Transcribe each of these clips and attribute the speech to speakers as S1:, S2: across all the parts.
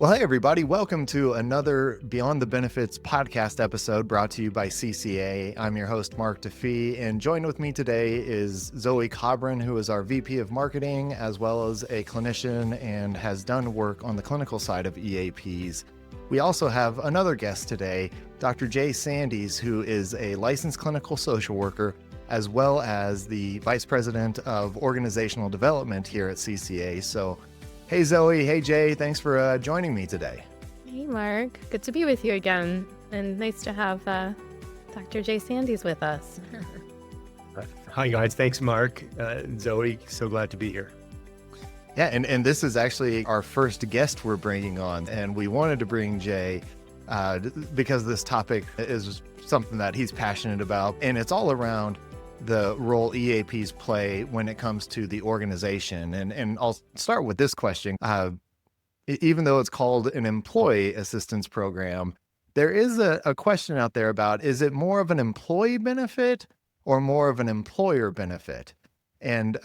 S1: Well, hey, everybody. Welcome to another Beyond the Benefits podcast episode brought to you by CCA. I'm your host, Mark DeFee, and joined with me today is Zoë Kobrin, who is our VP of Marketing, as well as a clinician and has done work on the clinical side of EAPs. We also have another guest today, Dr. Jay Sandys, who is a licensed clinical social worker, as well as the Vice President of Organizational Development here at CCA. So, hey, Zoe. Hey, Jay. Thanks for joining me today.
S2: Hey, Mark. Good to be with you again. And nice to have Dr. Jay Sandys with us.
S3: Hi, guys. Thanks, Mark. Zoe, so glad to be here.
S1: Yeah, and this is actually our first guest we're bringing on. And we wanted to bring Jay because this topic is something that he's passionate about. And it's all around the role EAPs play when it comes to the organization. And I'll start with this question. Even though it's called an employee assistance program, there is a question out there about, is it more of an employee benefit or more of an employer benefit? And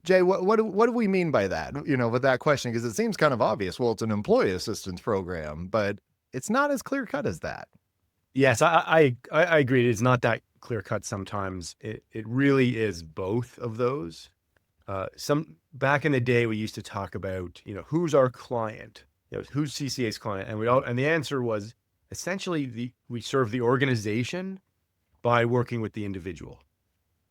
S1: Jay, what do we mean by that, with that question? Because it seems kind of obvious. Well, it's an employee assistance program, but it's not as clear cut as that.
S3: Yes, I agree. It's not that clear cut sometimes. It really is both of those. Back in the day, we used to talk about, who's our client? Who's CCA's client? And the answer was essentially we serve the organization by working with the individual,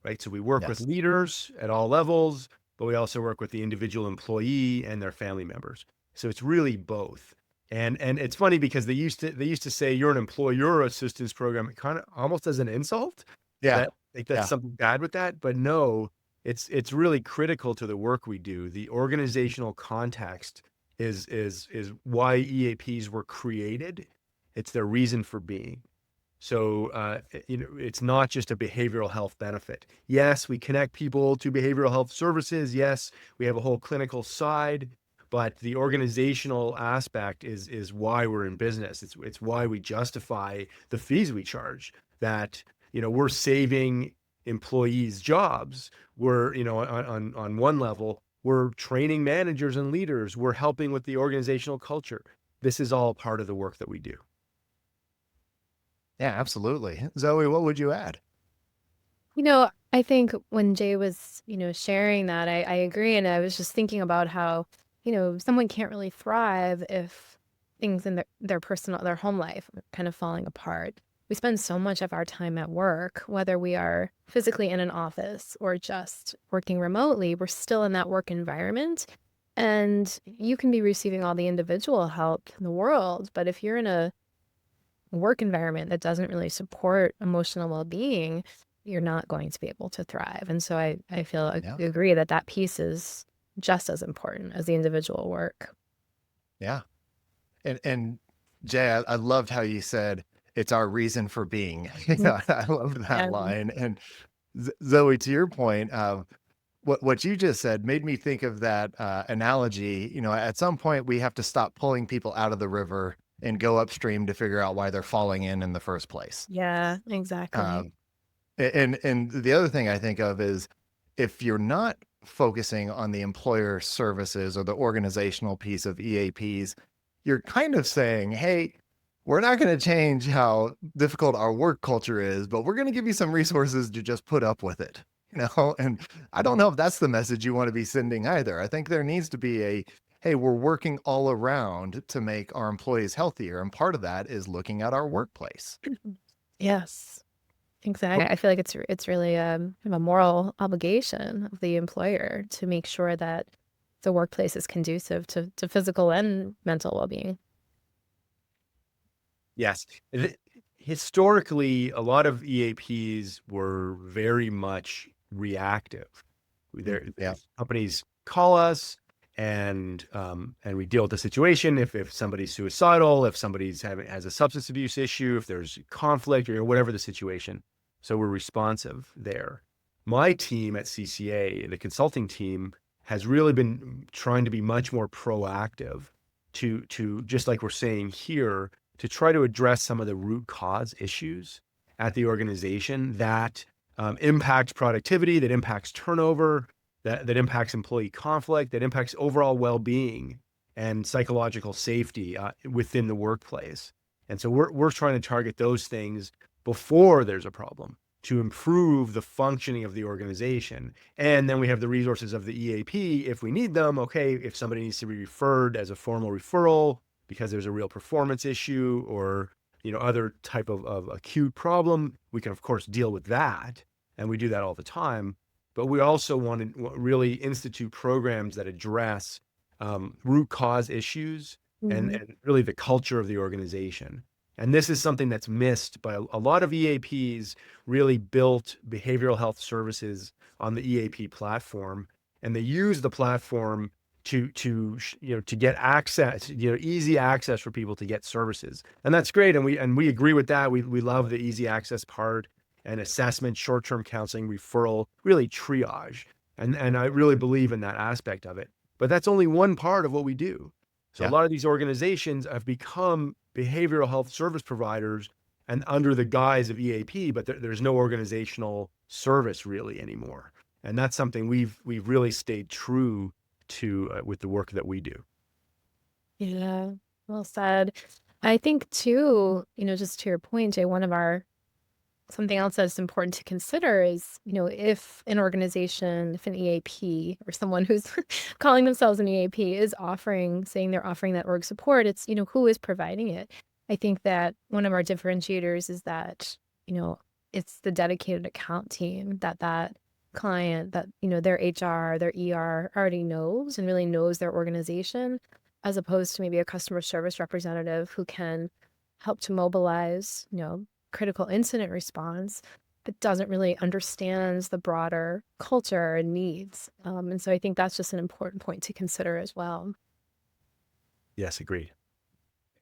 S3: right? So we work with leaders at all levels, but we also work with the individual employee and their family members. So it's really both. And it's funny because they used to say you're an employer assistance program, kind of almost as an insult.
S1: Yeah.
S3: That's something bad with that. But no, it's really critical to the work we do. The organizational context is why EAPs were created. It's their reason for being. So it's not just a behavioral health benefit. Yes, we connect people to behavioral health services. Yes, we have a whole clinical side. But the organizational aspect is why we're in business. It's why we justify the fees we charge, that, we're saving employees' jobs. We're, on one level, we're training managers and leaders. We're helping with the organizational culture. This is all part of the work that we do.
S1: Yeah, absolutely. Zoe, what would you add?
S2: I think when Jay was, sharing that, I agree. And I was just thinking about how, someone can't really thrive if things in their home life are kind of falling apart. We spend so much of our time at work, whether we are physically in an office or just working remotely, we're still in that work environment. And you can be receiving all the individual help in the world, but if you're in a work environment that doesn't really support emotional well-being, you're not going to be able to thrive. And so I agree that piece is just as important as the individual work.
S1: Yeah. And Jay, I loved how you said it's our reason for being. I love that line. And Zoe, to your point, what you just said made me think of that analogy. At some point we have to stop pulling people out of the river and go upstream to figure out why they're falling in the first place.
S2: Yeah, exactly.
S1: And the other thing I think of is, if you're not focusing on the employer services or the organizational piece of EAPs, you're kind of saying, hey, we're not going to change how difficult our work culture is, but we're going to give you some resources to just put up with it. And I don't know if that's the message you want to be sending either. I think there needs to be hey, we're working all around to make our employees healthier. And part of that is looking at our workplace.
S2: Yes. Exactly. I feel like it's really a moral obligation of the employer to make sure that the workplace is conducive to physical and mental well-being.
S3: Yes. Historically, a lot of EAPs were very much reactive. Companies call us and we deal with the situation. If somebody's suicidal, if somebody's has a substance abuse issue, if there's conflict or whatever the situation. So we're responsive there. My team at CCA, the consulting team, has really been trying to be much more proactive to just like we're saying here, to try to address some of the root cause issues at the organization that impact productivity, that impacts turnover, that impacts employee conflict, that impacts overall well-being and psychological safety within the workplace. And so we're trying to target those things before there's a problem to improve the functioning of the organization. And then we have the resources of the EAP if we need them. Okay, if somebody needs to be referred as a formal referral because there's a real performance issue or other type of acute problem, we can of course deal with that. And we do that all the time. But we also want to really institute programs that address root cause issues and really the culture of the organization. And this is something that's missed by a lot of EAPs. Really built behavioral health services on the EAP platform, and they use the platform to get access, easy access for people to get services. And that's great. And we agree with that. We love the easy access part and assessment, short-term counseling, referral, really triage. And I really believe in that aspect of it. But that's only one part of what we do. So a lot of these organizations have become behavioral health service providers and under the guise of EAP, but there's no organizational service really anymore. And that's something we've really stayed true to with the work that we do.
S2: Yeah, well said. I think too, just to your point, Jay, something else that's important to consider is, if an organization, if an EAP or someone who's calling themselves an EAP is saying they're offering that org support, it's, who is providing it. I think that one of our differentiators is that, it's the dedicated account team that client, that, their HR, their ER already knows and really knows their organization, as opposed to maybe a customer service representative who can help to mobilize, critical incident response, but doesn't really understand the broader culture and needs. And so I think that's just an important point to consider as well.
S3: Yes, agreed.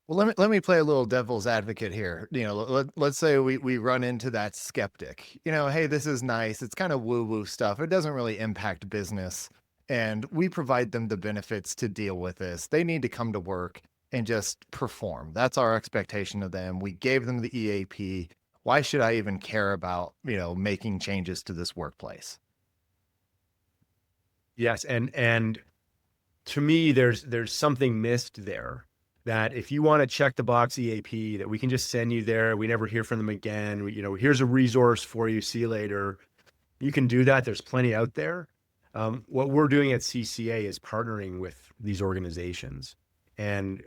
S1: Well, let me play a little devil's advocate here. Let's say we run into that skeptic. Hey, this is nice. It's kind of woo-woo stuff. It doesn't really impact business. And we provide them the benefits to deal with this. They need to come to work and just perform. That's our expectation of them. We gave them the EAP. Why should I even care about, making changes to this workplace?
S3: Yes. And to me, there's something missed there, that if you want to check the box EAP, that we can just send you there. We never hear from them again. Here's a resource for you. See you later. You can do that. There's plenty out there. What we're doing at CCA is partnering with these organizations and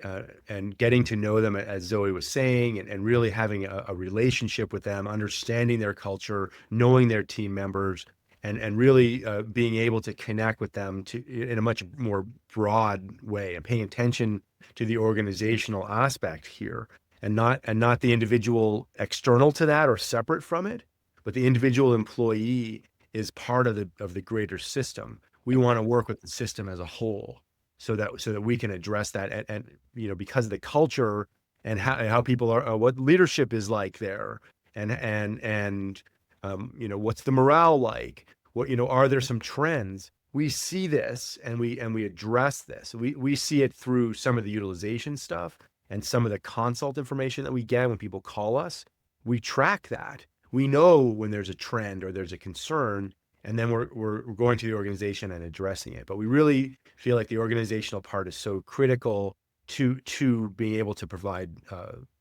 S3: getting to know them, as Zoe was saying, and really having a relationship with them, understanding their culture, knowing their team members, and really being able to connect with them in a much more broad way, and paying attention to the organizational aspect here, and not the individual external to that or separate from it, but the individual employee is part of the greater system. We want to work with the system as a whole, so that we can address that, and because of the culture and how people are, what leadership is like there, and what's the morale like? What are there some trends? We see this and we address this. We see it through some of the utilization stuff and some of the consult information that we get when people call us. We track that. We know when there's a trend or there's a concern, and then we're going to the organization and addressing it. But we really feel like the organizational part is so critical to being able to provide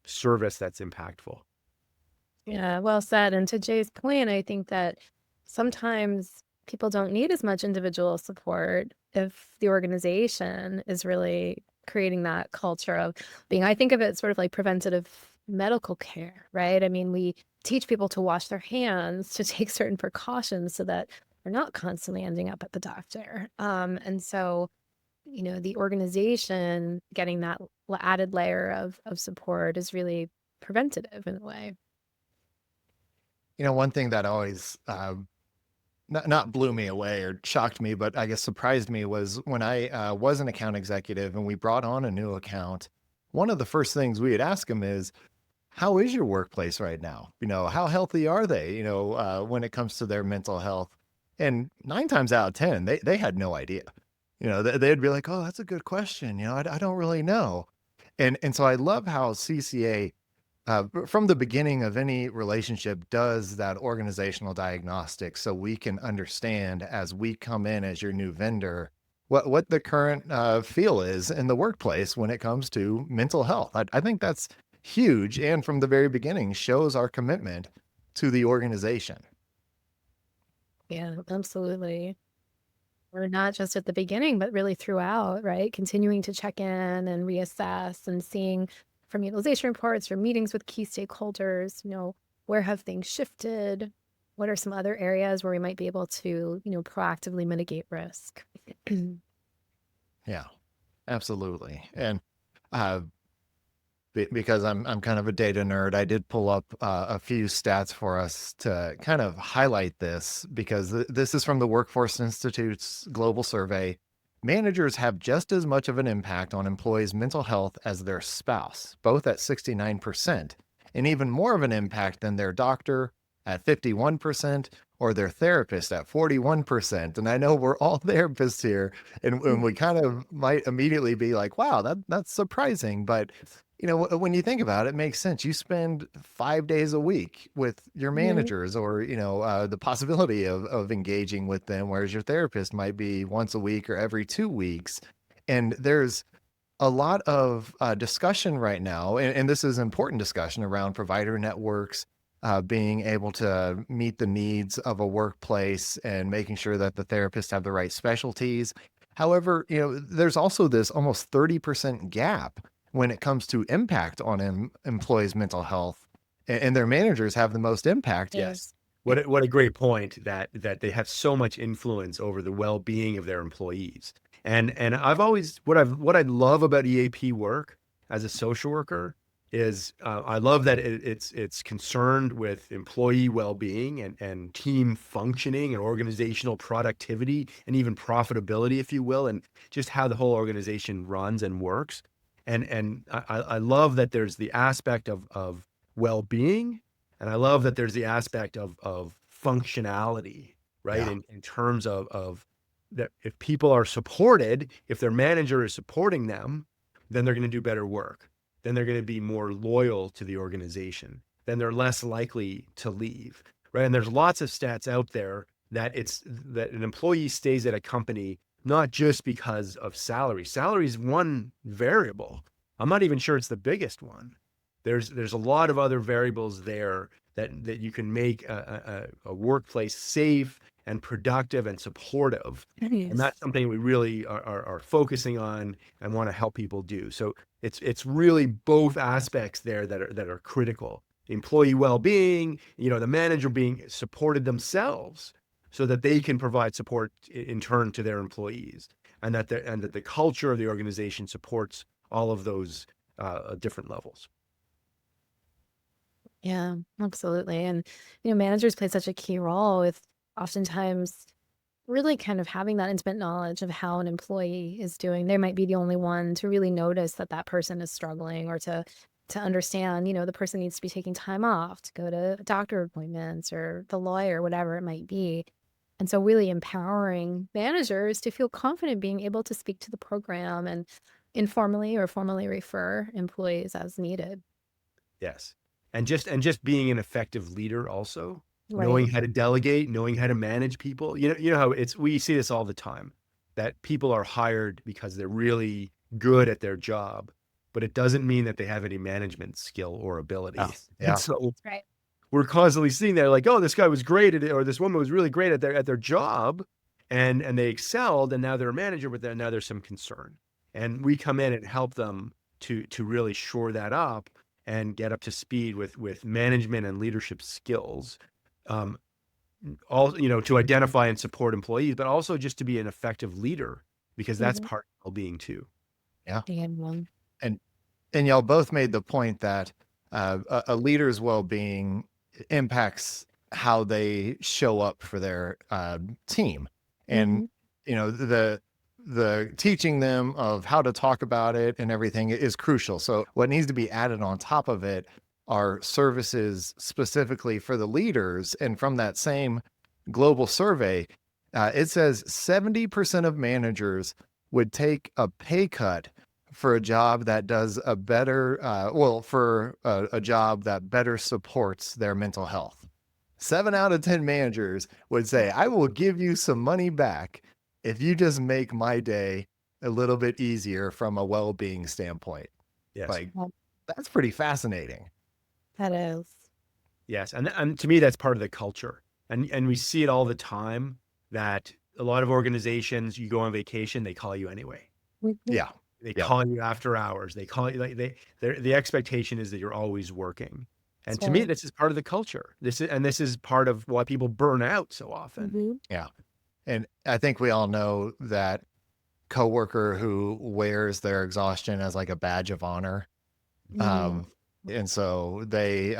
S3: service that's impactful.
S2: Yeah, well said. And to Jay's point, I think that sometimes people don't need as much individual support if the organization is really creating that culture of being, I think of it sort of like preventative medical care, right? I mean, we teach people to wash their hands, to take certain precautions so that they're not constantly ending up at the doctor. And so, the organization getting that added layer of support is really preventative in a way.
S1: One thing that always not blew me away or shocked me, but I guess surprised me, was when I was an account executive and we brought on a new account. One of the first things we would ask them is, how is your workplace right now? How healthy are they, when it comes to their mental health? And 9 times out of 10, they had no idea. They'd be like, oh, that's a good question. I don't really know. And so I love how CCA, from the beginning of any relationship, does that organizational diagnostic so we can understand, as we come in as your new vendor, what the current feel is in the workplace when it comes to mental health. I think that's huge, and from the very beginning shows our commitment to the organization.
S2: Yeah, absolutely. Or not just at the beginning, but really throughout, right? Continuing to check in and reassess and seeing from utilization reports or meetings with key stakeholders, where have things shifted? What are some other areas where we might be able to, proactively mitigate risk?
S1: Yeah, absolutely. And uh, because I'm kind of a data nerd, I did pull up a few stats for us to kind of highlight this, because this is from the Workforce Institute's global survey. Managers have just as much of an impact on employees' mental health as their spouse, both at 69%, and even more of an impact than their doctor at 51%, or their therapist at 41%. And I know we're all therapists here, and we kind of might immediately be like, wow, that's surprising. But when you think about it, it makes sense. You spend 5 days a week with your
S2: Mhm.
S1: managers, or, the possibility of engaging with them, whereas your therapist might be once a week or every 2 weeks. And there's a lot of discussion right now, and this is important discussion around provider networks being able to meet the needs of a workplace and making sure that the therapists have the right specialties. However, there's also this almost 30% gap when it comes to impact on employees' mental health, and their managers have the most impact. Yes.
S2: Yes.
S3: What a great point that they have so much influence over the well-being of their employees. And I've always what I love about EAP work as a social worker is I love that it's concerned with employee well-being and team functioning and organizational productivity and even profitability, if you will, and just how the whole organization runs and works. And I love that there's the aspect of well-being, and I love that there's the aspect of functionality, right?
S1: Yeah.
S3: In terms of that if people are supported, if their manager is supporting them, then they're going to do better work. Then they're going to be more loyal to the organization. Then they're less likely to leave, right? And there's lots of stats out there that an employee stays at a company not just because of salary. Salary is one variable. I'm not even sure it's the biggest one. There's a lot of other variables there that you can make a workplace safe and productive and supportive. And
S2: Yes.
S3: that's something we really are focusing on and want to help people do. So it's really both aspects there that are critical. Employee well-being, the manager being supported themselves so that they can provide support in turn to their employees, and that the culture of the organization supports all of those different levels.
S2: Yeah, absolutely. And, managers play such a key role with oftentimes really kind of having that intimate knowledge of how an employee is doing. They might be the only one to really notice that that person is struggling, or to understand, the person needs to be taking time off to go to doctor appointments or the lawyer, whatever it might be. And so really empowering managers to feel confident being able to speak to the program and informally or formally refer employees as needed.
S3: Yes. And just being an effective leader also, knowing
S2: Right.
S3: how to delegate, knowing how to manage people. You know how we see this all the time, that people are hired because they're really good at their job, but it doesn't mean that they have any management skill or
S1: Yeah.
S3: ability. And
S1: Yeah.
S3: so
S2: Right.
S3: we're constantly seeing that, like, oh, this guy was great at it, or this woman was really great at their job, and they excelled, and now they're a manager, but then now there's some concern, and we come in and help them to really shore that up and get up to speed with management and leadership skills, um, all to identify and support employees, but also just to be an effective leader, because that's
S2: Hmm.
S3: part of well-being too.
S1: Yeah.
S2: Yeah.
S1: And y'all both made the point that a leader's well-being impacts how they show up for their team, and
S2: Hmm.
S1: the teaching them of how to talk about it and everything is crucial. So what needs to be added on top of it are services specifically for the leaders. And from that same global survey, it says 70% of managers would take a pay cut for a job that does a better, for a job that better supports their mental health. 7 out of 10 managers would say, I will give you some money back if you just make my day a little bit easier from a well-being standpoint,
S3: Yes.
S1: like that's pretty fascinating.
S2: That is.
S3: Yes. And to me, that's part of the culture. And we see it all the time that a lot of organizations, you go on vacation, they call you anyway.
S1: Yeah.
S3: They
S1: Yep.
S3: call you after hours. They call you the expectation is that you're always working. And
S2: That's
S3: to me,
S2: right.
S3: this is part of the culture. This is part of why people burn out so often.
S2: Mhm.
S1: Yeah. And I think we all know that coworker who wears their exhaustion as like a badge of honor.
S2: Mm.
S1: And so they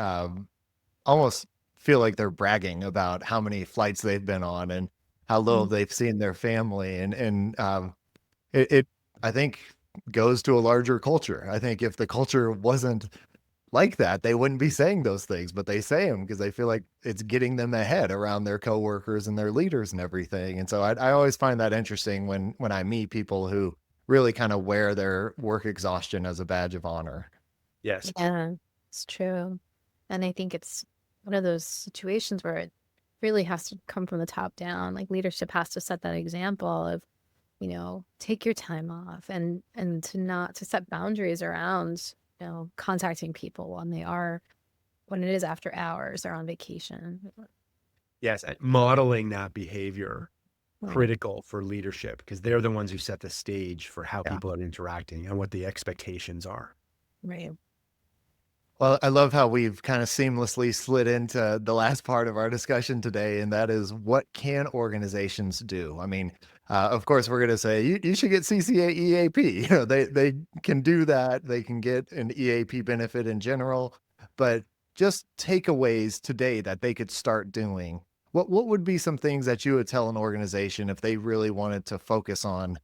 S1: almost feel like they're bragging about how many flights they've been on and how little
S2: Mm.
S1: they've seen their family. It I think goes to a larger culture. I think if the culture wasn't like that, they wouldn't be saying those things, but they say them because they feel like it's getting them ahead around their coworkers and their leaders and everything. And so I always find that interesting when I meet people who really kind of wear their work exhaustion as a badge of honor.
S3: Yes.
S2: Yeah, it's true. And I think it's one of those situations where it really has to come from the top down. Like leadership has to set that example of, take your time off and to set boundaries around, contacting people when it is after hours or on vacation.
S3: Yes. And modeling that behavior
S2: Right.
S3: critical for leadership because they're the ones who set the stage for how
S1: Yeah.
S3: people are interacting and what the expectations are.
S2: Right.
S1: Well, I love how we've kind of seamlessly slid into the last part of our discussion today, and that is what can organizations do? I mean, of course, we're going to say you should get CCA EAP. They can do that. They can get an EAP benefit in general, but just takeaways today that they could start doing. What would be some things that you would tell an organization if they really wanted to focus on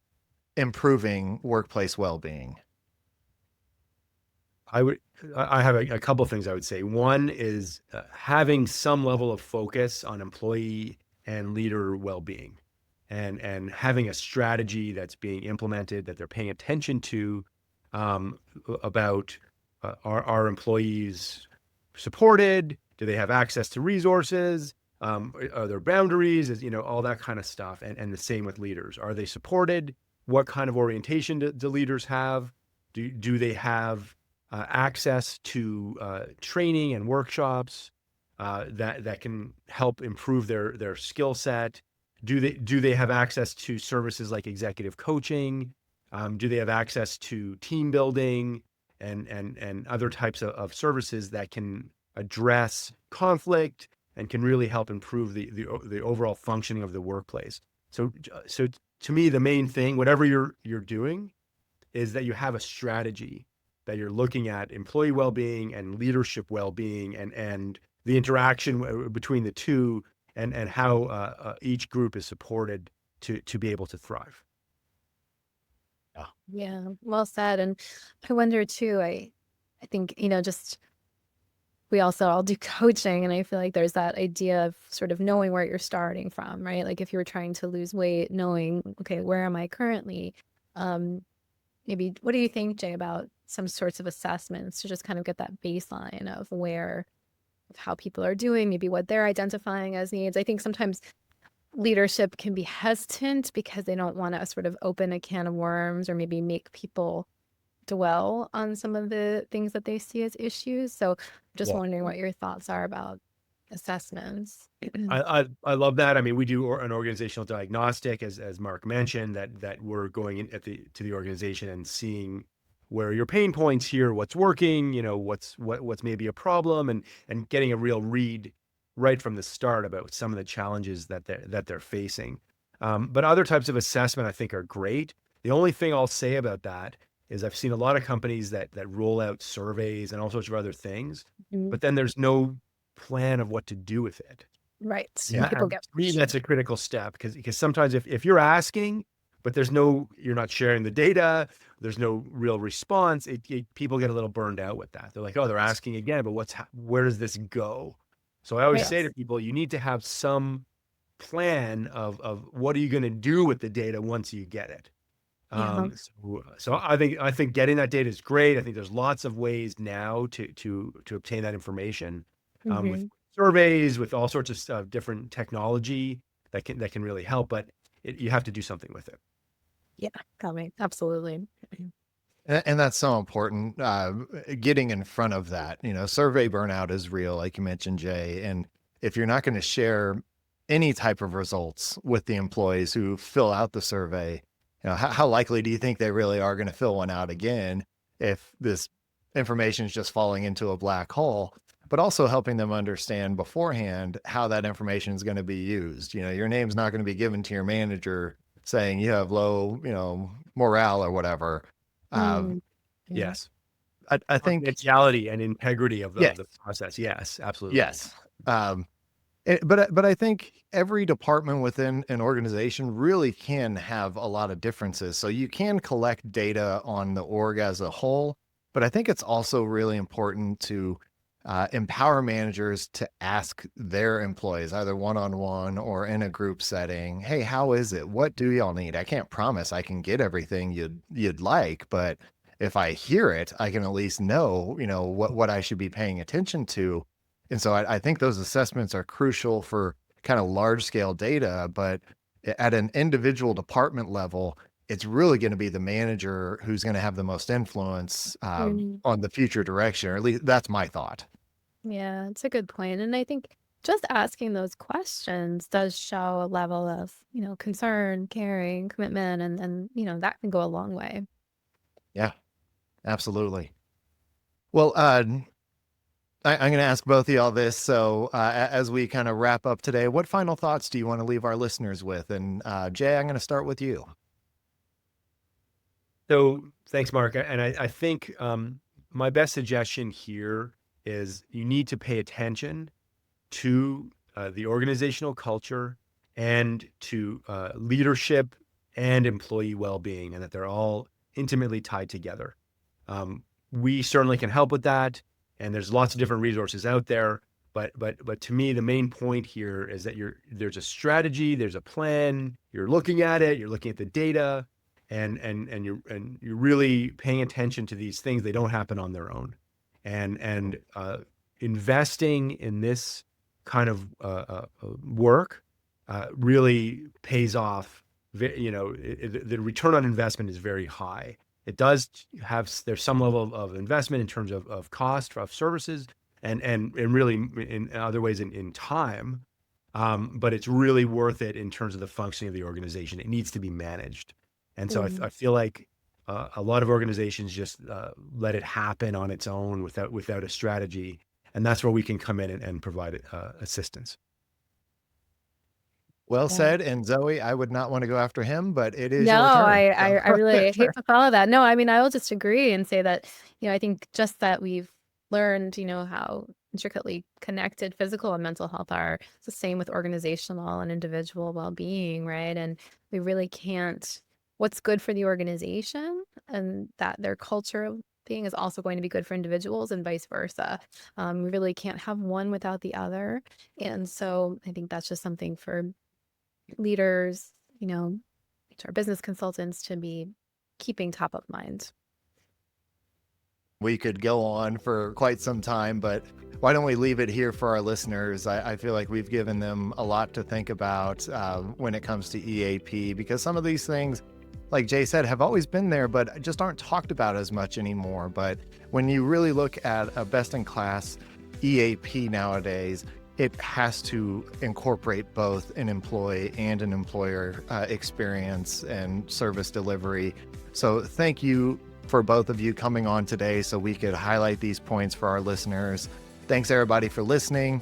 S1: improving workplace well-being?
S3: I have a couple of things I would say. One is having some level of focus on employee and leader well-being, and having a strategy that's being implemented that they're paying attention to about are employees supported? Do they have access to resources? Are there boundaries? All that kind of stuff. And the same with leaders. Are they supported? What kind of orientation do leaders have? Do they have access to training and workshops that can help improve their skill set? Do they have access to services like executive coaching? Do they have access to team building and other types of services that can address conflict and can really help improve the overall functioning of the workplace? So to me, the main thing, whatever you're doing, is that you have a strategy that you're looking at employee well-being and leadership well-being and the interaction between the two and how each group is supported to be able to thrive.
S2: Yeah, well said. And I wonder too, I think, just we also all do coaching, and I feel like there's that idea of sort of knowing where you're starting from, right? Like if you were trying to lose weight, knowing, okay, where am I currently? Maybe what do you think, Jay, about some sorts of assessments to just kind of get that baseline of how people are doing, maybe what they're identifying as needs? I think sometimes leadership can be hesitant because they don't want to sort of open a can of worms or maybe make people dwell on some of the things that they see as issues. So just
S1: Yeah.
S2: wondering what your thoughts are about assessments.
S3: I love that. I mean, we do an organizational diagnostic, as Mark mentioned, that we're going in to the organization and seeing where are your pain points here, what's working, what's maybe a problem, and getting a real read right from the start about some of the challenges that they're facing. But other types of assessment I think are great. The only thing I'll say about that is I've seen a lot of companies that roll out surveys and all sorts of other things,
S2: Mhm.
S3: but then there's no plan of what to do with it.
S2: Right.
S1: Yeah.
S2: People get
S3: To me, that's a critical step because sometimes if you're asking, but you're not sharing the data, there's no real response, people get a little burned out with that. They're like, oh, they're asking again, but where does this go? So I always
S2: Right.
S3: say to people, you need to have some plan of what are you going to do with the data once you get it.
S2: Yeah.
S3: So I think getting that data is great. I think there's lots of ways now to obtain that information with
S2: Mhm.
S3: surveys, with all sorts of different technology that can really help. But you have to do something with it.
S2: Yeah, got me. Absolutely.
S1: And that's so important, getting in front of that. Survey burnout is real, like you mentioned, Jay. And if you're not going to share any type of results with the employees who fill out the survey, how likely do you think they really are going to fill one out again if this information is just falling into a black hole? But also helping them understand beforehand how that information is going to be used. Your name's not going to be given to your manager saying you have low, morale or whatever.
S2: Mm, yeah.
S3: Yes.
S1: I think
S3: Confidentiality and integrity of
S1: yes,
S3: the process. Yes, absolutely.
S1: yes. But I think every department within an organization really can have a lot of differences. So you can collect data on the org as a whole, but I think it's also really important to empower managers to ask their employees, either one-on-one or in a group setting, hey, how is it? What do y'all need? I can't promise I can get everything you'd like, but if I hear it, I can at least know, what I should be paying attention to. And so I think those assessments are crucial for kind of large scale data, but at an individual department level, it's really going to be the manager who's going to have the most influence
S2: Mm,
S1: on the future direction, or at least that's my thought.
S2: yeah, it's a good point. And I think just asking those questions does show a level of, concern, caring, commitment, and that can go a long way.
S1: Yeah, absolutely. Well, I'm going to ask both of y'all this. So as we kind of wrap up today, what final thoughts do you want to leave our listeners with? And Jay, I'm going to start with you.
S3: So thanks, Mark. And I think my best suggestion here is you need to pay attention to the organizational culture and to leadership and employee well-being, and that they're all intimately tied together. We certainly can help with that, and there's lots of different resources out there. But to me, the main point here is that there's a strategy, there's a plan. You're looking at it, you're looking at the data, and you're really paying attention to these things. They don't happen on their own, and investing in this kind of work really pays off. The return on investment is very high. It does there's some level of investment in terms of cost of services and really in other ways in time, but it's really worth it in terms of the functioning of the organization. It needs to be managed. And so I feel like a lot of organizations just let it happen on its own without a strategy. And that's where we can come in and provide assistance.
S1: Well
S2: Yeah.
S1: said. And Zoe, I would not want to go after him, but it is
S2: No,
S1: your turn.
S2: I really hate to follow that. No, I mean, I will just agree and say that, I think just that we've learned, how intricately connected physical and mental health are. It's the same with organizational and individual well-being, right? And we really can't, what's good for the organization and that their culture of being is also going to be good for individuals and vice versa. We really can't have one without the other. And so I think that's just something for leaders, HR business consultants to be keeping top of mind.
S1: We could go on for quite some time, but why don't we leave it here for our listeners? I feel like we've given them a lot to think about when it comes to EAP, because some of these things, like Jay said, have always been there, but just aren't talked about as much anymore. But when you really look at a best-in-class EAP nowadays, it has to incorporate both an employee and an employer experience and service delivery. So thank you for both of you coming on today so we could highlight these points for our listeners. Thanks everybody for listening.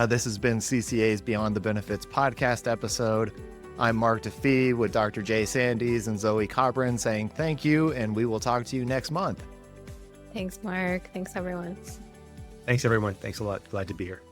S1: This has been CCA's Beyond the Benefits podcast episode. I'm Mark DeFee with Dr. Jay Sandys and Zoë Kobrin saying thank you, and we will talk to you next month.
S2: Thanks, Mark. Thanks, everyone.
S3: Thanks, everyone. Thanks a lot. Glad to be here.